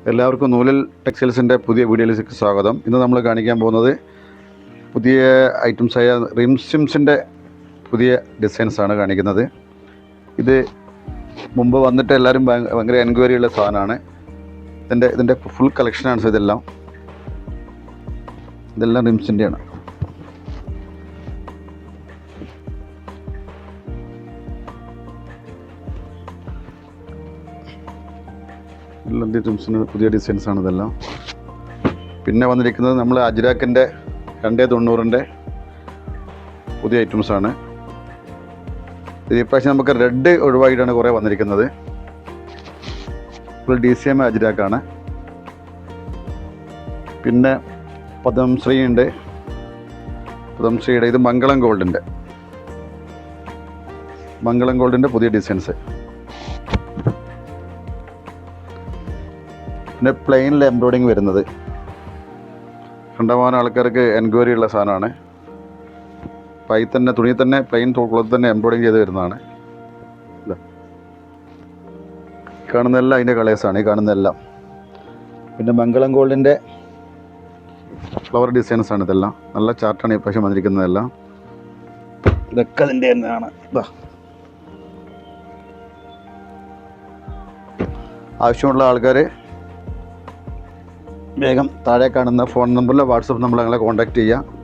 എല്ലാവർക്കും നൂലിൽ ടെക്സ്റ്റൈൽസിൻ്റെ പുതിയ വീഡിയോയിലേക്ക് സ്വാഗതം. ഇന്ന് നമ്മൾ കാണിക്കാൻ പോകുന്നത് പുതിയ ഐറ്റംസായ റിംസിംസിൻ്റെ പുതിയ ഡിസൈൻസാണ് കാണിക്കുന്നത്. ഇത് മുമ്പ് വന്നിട്ട് എല്ലാവരും ഭയങ്കര എൻക്വയറി ഉള്ള സാധനമാണ്. ഇതിൻ്റെ ഫുൾ കളക്ഷനാണ് ഇതെല്ലാം റിംസിൻ്റെയാണ്. റിംസിന് പുതിയ ഡിസൈൻസാണ് ഇതെല്ലാം. പിന്നെ വന്നിരിക്കുന്നത് നമ്മൾ അജ്രാക്കിൻ്റെ 290 പുതിയ ഐറ്റംസാണ്. ഇത് ഇപ്രാവശ്യം നമുക്ക് റെഡ് ഒഴിവായിട്ടാണ് കുറേ വന്നിരിക്കുന്നത്. Full DCM അജ്രാക്കാണ്. പിന്നെ പദംശ്രീ ഉണ്ട്. പദംശ്രീയുടെ ഇത് മംഗളം ഗോൾഡിൻ്റെ പുതിയ ഡിസൈൻസ്. പിന്നെ പ്ലെയിനിൽ എംബ്രോയിഡിങ് വരുന്നത് കണ്ടമാനം ആൾക്കാർക്ക് എൻക്വയറി ഉള്ള സാധനമാണ്. തുണി തന്നെ പ്ലെയിൻ ക്ലോത്ത് തന്നെ എംബ്രോയിഡിങ് ചെയ്ത് വരുന്നതാണ്. കാണുന്നതെല്ലാം അതിൻ്റെ കളേഴ്സാണ് ഈ കാണുന്നതെല്ലാം. പിന്നെ മംഗളം ഗോൾഡിൻ്റെ ഫ്ലവർ ഡിസൈൻസാണ് ഇതെല്ലാം. നല്ല ചാർട്ടാണ് ഈ പ്രാവശ്യം വന്നിരിക്കുന്നതെല്ലാം. ഇതൊക്കെ അതിൻ്റെ തന്നെയാണ്. ആവശ്യമുള്ള ആൾക്കാർ വേഗം താഴെ കാണുന്ന ഫോൺ നമ്പറിൽ വാട്സപ്പ് നമ്മൾ ഞങ്ങളെ കോൺടാക്റ്റ് ചെയ്യുക.